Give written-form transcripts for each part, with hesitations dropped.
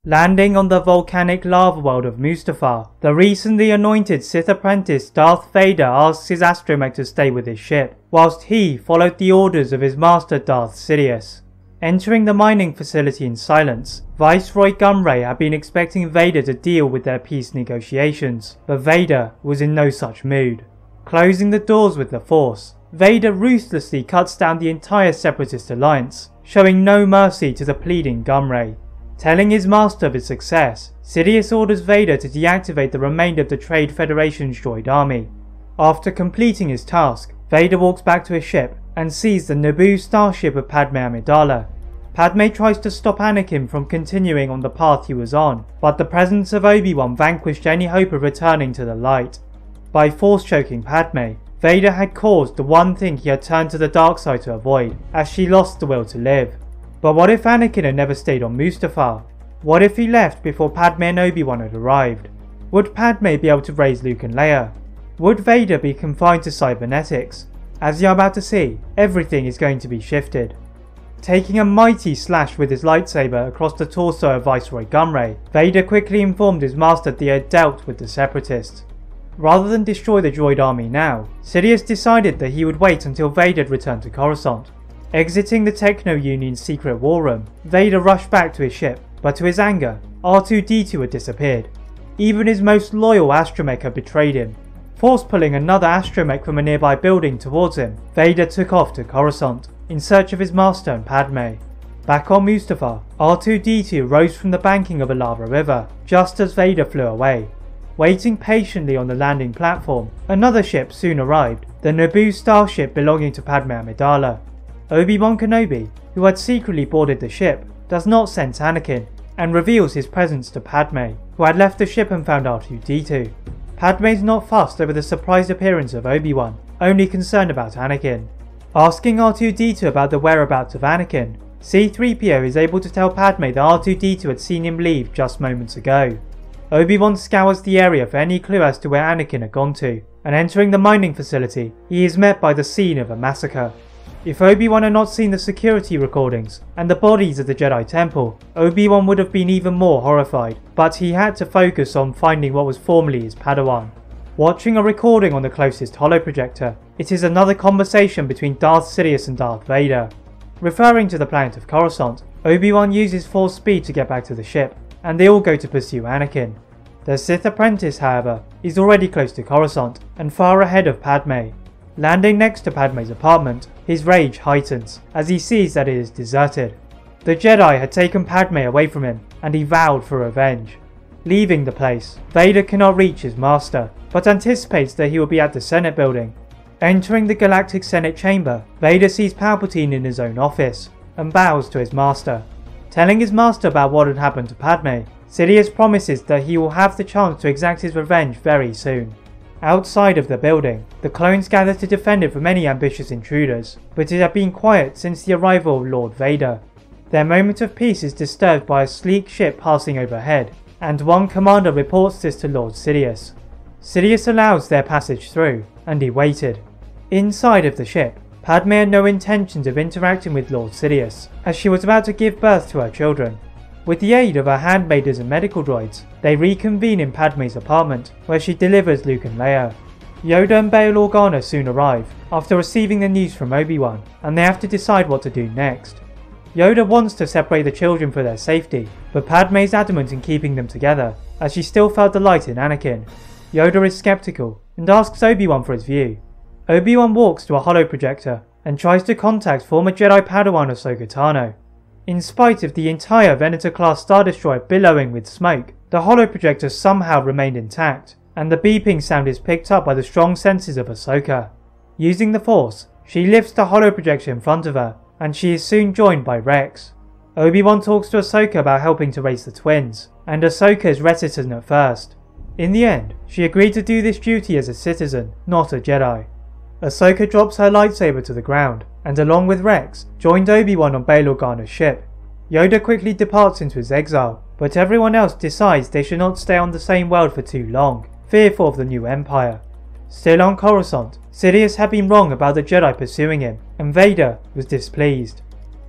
Landing on the volcanic lava world of Mustafar, the recently anointed Sith apprentice Darth Vader asks his astromech to stay with his ship, whilst he followed the orders of his master Darth Sidious. Entering the mining facility in silence, Viceroy Gunray had been expecting Vader to deal with their peace negotiations, but Vader was in no such mood. Closing the doors with the Force, Vader ruthlessly cuts down the entire Separatist Alliance, showing no mercy to the pleading Gunray. Telling his master of his success, Sidious orders Vader to deactivate the remainder of the Trade Federation's droid army. After completing his task, Vader walks back to his ship and sees the Naboo starship of Padme Amidala. Padme tries to stop Anakin from continuing on the path he was on, but the presence of Obi-Wan vanquished any hope of returning to the light. By force-choking Padme, Vader had caused the one thing he had turned to the dark side to avoid, as she lost the will to live. But what if Anakin had never stayed on Mustafar? What if he left before Padme and Obi-Wan had arrived? Would Padme be able to raise Luke and Leia? Would Vader be confined to cybernetics? As you're about to see, everything is going to be shifted. Taking a mighty slash with his lightsaber across the torso of Viceroy Gunray, Vader quickly informed his master that he had dealt with the Separatists. Rather than destroy the droid army now, Sidious decided that he would wait until Vader had returned to Coruscant. Exiting the Techno Union's secret war room, Vader rushed back to his ship, but to his anger, R2-D2 had disappeared. Even his most loyal astromech had betrayed him. Force-pulling another astromech from a nearby building towards him, Vader took off to Coruscant, in search of his master and Padme. Back on Mustafar, R2-D2 rose from the banking of a lava river, just as Vader flew away. Waiting patiently on the landing platform, another ship soon arrived, the Naboo starship belonging to Padme Amidala. Obi-Wan Kenobi, who had secretly boarded the ship, does not sense Anakin, and reveals his presence to Padme, who had left the ship and found R2-D2. Padme is not fussed over the surprise appearance of Obi-Wan, only concerned about Anakin. Asking R2-D2 about the whereabouts of Anakin, C-3PO is able to tell Padme that R2-D2 had seen him leave just moments ago. Obi-Wan scours the area for any clue as to where Anakin had gone to, and entering the mining facility, he is met by the scene of a massacre. If Obi-Wan had not seen the security recordings and the bodies of the Jedi Temple, Obi-Wan would have been even more horrified, but he had to focus on finding what was formerly his Padawan. Watching a recording on the closest holoprojector, it is another conversation between Darth Sidious and Darth Vader. Referring to the planet of Coruscant, Obi-Wan uses force speed to get back to the ship, and they all go to pursue Anakin. The Sith apprentice, however, is already close to Coruscant and far ahead of Padme. Landing next to Padme's apartment, his rage heightens as he sees that it is deserted. The Jedi had taken Padme away from him, and he vowed for revenge. Leaving the place, Vader cannot reach his master, but anticipates that he will be at the Senate building. Entering the Galactic Senate chamber, Vader sees Palpatine in his own office, and bows to his master. Telling his master about what had happened to Padme, Sidious promises that he will have the chance to exact his revenge very soon. Outside of the building, the clones gather to defend it from any ambitious intruders, but it had been quiet since the arrival of Lord Vader. Their moment of peace is disturbed by a sleek ship passing overhead, and one commander reports this to Lord Sidious. Sidious allows their passage through, and he waited. Inside of the ship, Padme had no intentions of interacting with Lord Sidious, as she was about to give birth to her children. With the aid of her handmaidens and medical droids, they reconvene in Padme's apartment, where she delivers Luke and Leia. Yoda and Bail Organa soon arrive, after receiving the news from Obi-Wan, and they have to decide what to do next. Yoda wants to separate the children for their safety, but Padme is adamant in keeping them together, as she still felt the light in Anakin. Yoda is skeptical, and asks Obi-Wan for his view. Obi-Wan walks to a holoprojector, and tries to contact former Jedi Padawan Ahsoka Tano. In spite of the entire Venator-class Star Destroyer billowing with smoke, the holoprojector somehow remained intact, and the beeping sound is picked up by the strong senses of Ahsoka. Using the Force, she lifts the holoprojector in front of her, and she is soon joined by Rex. Obi-Wan talks to Ahsoka about helping to raise the twins, and Ahsoka is reticent at first. In the end, she agreed to do this duty as a citizen, not a Jedi. Ahsoka drops her lightsaber to the ground, and along with Rex, joined Obi-Wan on Bail Organa's ship. Yoda quickly departs into his exile, but everyone else decides they should not stay on the same world for too long, fearful of the new Empire. Still on Coruscant, Sidious had been wrong about the Jedi pursuing him, and Vader was displeased.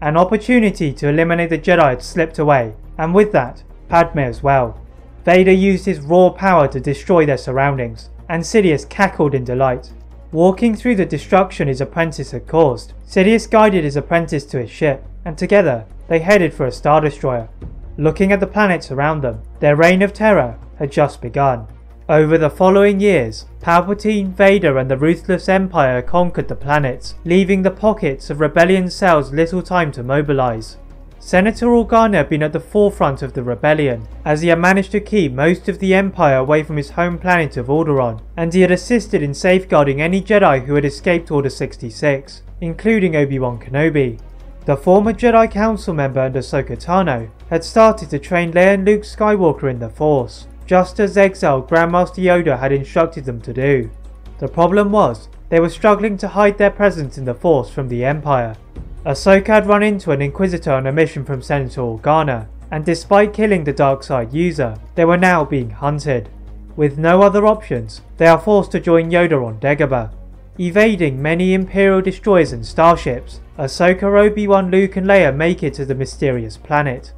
An opportunity to eliminate the Jedi had slipped away, and with that, Padme as well. Vader used his raw power to destroy their surroundings, and Sidious cackled in delight. Walking through the destruction his apprentice had caused, Sidious guided his apprentice to his ship, and together they headed for a Star Destroyer. Looking at the planets around them, their reign of terror had just begun. Over the following years, Palpatine, Vader and the ruthless Empire conquered the planets, leaving the pockets of rebellion cells little time to mobilize. Senator Organa had been at the forefront of the rebellion, as he had managed to keep most of the Empire away from his home planet of Alderaan, and he had assisted in safeguarding any Jedi who had escaped Order 66, including Obi-Wan Kenobi. The former Jedi Council member and Ahsoka Tano had started to train Leia and Luke Skywalker in the Force, just as exiled Grandmaster Yoda had instructed them to do. The problem was, they were struggling to hide their presence in the Force from the Empire. Ahsoka had run into an Inquisitor on a mission from Senator Organa, and despite killing the dark side user, they were now being hunted. With no other options, they are forced to join Yoda on Dagobah. Evading many Imperial destroyers and starships, Ahsoka, Obi-Wan, Luke and Leia make it to the mysterious planet.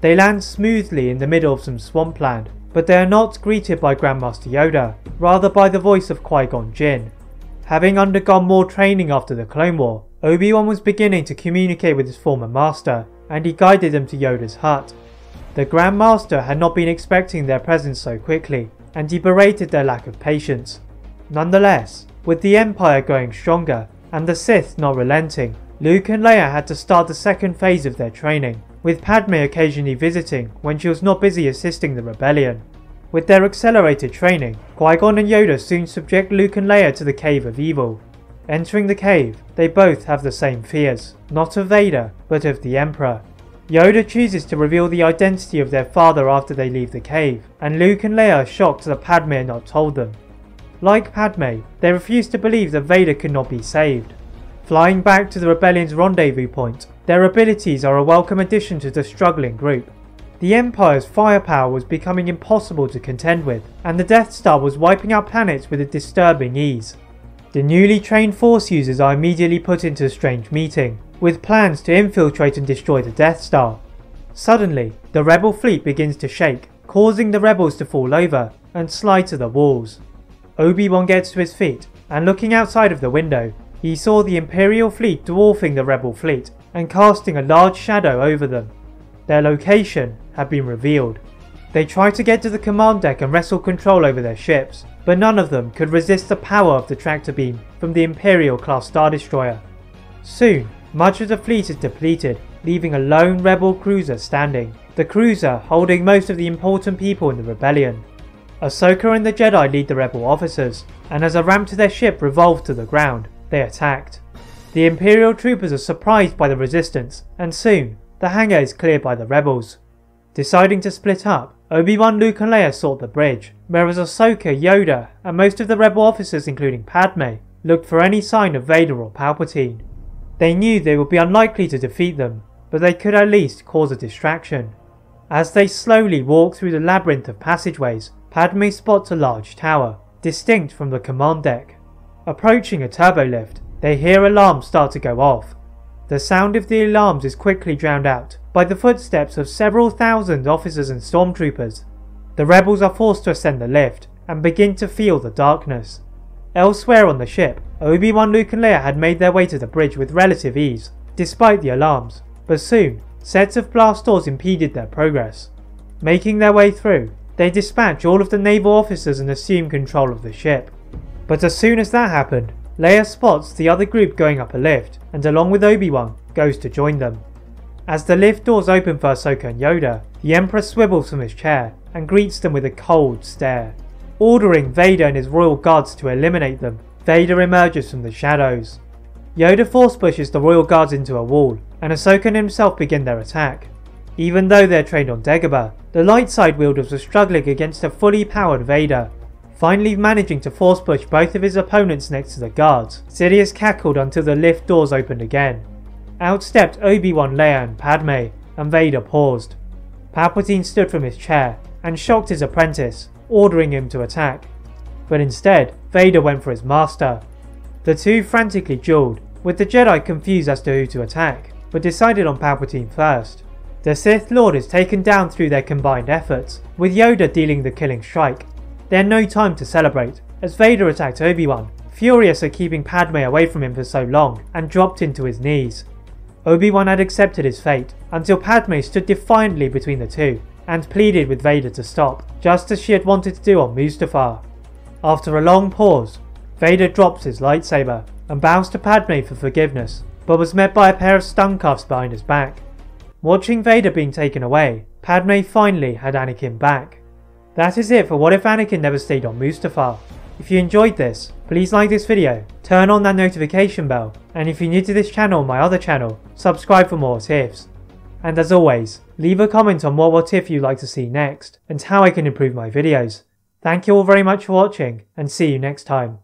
They land smoothly in the middle of some swampland, but they are not greeted by Grandmaster Yoda, rather by the voice of Qui-Gon Jinn. Having undergone more training after the Clone War, Obi-Wan was beginning to communicate with his former master, and he guided them to Yoda's hut. The Grand Master had not been expecting their presence so quickly, and he berated their lack of patience. Nonetheless, with the Empire growing stronger, and the Sith not relenting, Luke and Leia had to start the second phase of their training, with Padme occasionally visiting when she was not busy assisting the rebellion. With their accelerated training, Qui-Gon and Yoda soon subject Luke and Leia to the Cave of Evil. Entering the cave, they both have the same fears, not of Vader, but of the Emperor. Yoda chooses to reveal the identity of their father after they leave the cave, and Luke and Leia are shocked that Padme had not told them. Like Padme, they refuse to believe that Vader could not be saved. Flying back to the rebellion's rendezvous point, their abilities are a welcome addition to the struggling group. The Empire's firepower was becoming impossible to contend with, and the Death Star was wiping out planets with a disturbing ease. The newly trained Force users are immediately put into a strange meeting, with plans to infiltrate and destroy the Death Star. Suddenly, the rebel fleet begins to shake, causing the rebels to fall over and slide to the walls. Obi-Wan gets to his feet, and looking outside of the window, he saw the Imperial fleet dwarfing the rebel fleet and casting a large shadow over them. Their location had been revealed. They tried to get to the command deck and wrestle control over their ships, but none of them could resist the power of the tractor beam from the Imperial-class Star Destroyer. Soon, much of the fleet is depleted, leaving a lone rebel cruiser standing, the cruiser holding most of the important people in the rebellion. Ahsoka and the Jedi lead the rebel officers, and as a ramp to their ship revolved to the ground, they attacked. The Imperial troopers are surprised by the resistance, and soon, the hangar is cleared by the rebels. Deciding to split up, Obi-Wan, Luke and Leia sought the bridge, whereas Ahsoka, Yoda, and most of the rebel officers including Padme, looked for any sign of Vader or Palpatine. They knew they would be unlikely to defeat them, but they could at least cause a distraction. As they slowly walk through the labyrinth of passageways, Padme spots a large tower, distinct from the command deck. Approaching a turbolift, they hear alarms start to go off. The sound of the alarms is quickly drowned out by the footsteps of several thousand officers and stormtroopers. The rebels are forced to ascend the lift and begin to feel the darkness. Elsewhere on the ship, Obi-Wan, Luke and Leia had made their way to the bridge with relative ease, despite the alarms, but soon, sets of blast doors impeded their progress. Making their way through, they dispatch all of the naval officers and assume control of the ship. But as soon as that happened, Leia spots the other group going up a lift, and along with Obi-Wan, goes to join them. As the lift doors open for Ahsoka and Yoda, the Emperor swivels from his chair and greets them with a cold stare. Ordering Vader and his royal guards to eliminate them, Vader emerges from the shadows. Yoda force pushes the royal guards into a wall, and Ahsoka and himself begin their attack. Even though they're trained on Dagobah, the light side wielders were struggling against a fully powered Vader. Finally managing to force push both of his opponents next to the guards, Sidious cackled until the lift doors opened again. Out stepped Obi-Wan, Leia and Padme, and Vader paused. Palpatine stood from his chair and shocked his apprentice, ordering him to attack. But instead, Vader went for his master. The two frantically duelled, with the Jedi confused as to who to attack, but decided on Palpatine first. The Sith Lord is taken down through their combined efforts, with Yoda dealing the killing strike. They had no time to celebrate, as Vader attacked Obi-Wan, furious at keeping Padme away from him for so long, and dropped into his knees. Obi-Wan had accepted his fate, until Padme stood defiantly between the two, and pleaded with Vader to stop, just as she had wanted to do on Mustafar. After a long pause, Vader drops his lightsaber, and bows to Padme for forgiveness, but was met by a pair of stun cuffs behind his back. Watching Vader being taken away, Padme finally had Anakin back. That is it for What If Anakin Never Stayed on Mustafar. If you enjoyed this, please like this video, turn on that notification bell, and if you're new to this channel or my other channel, subscribe for more What Ifs. And as always, leave a comment on what if you'd like to see next, and how I can improve my videos. Thank you all very much for watching, and see you next time.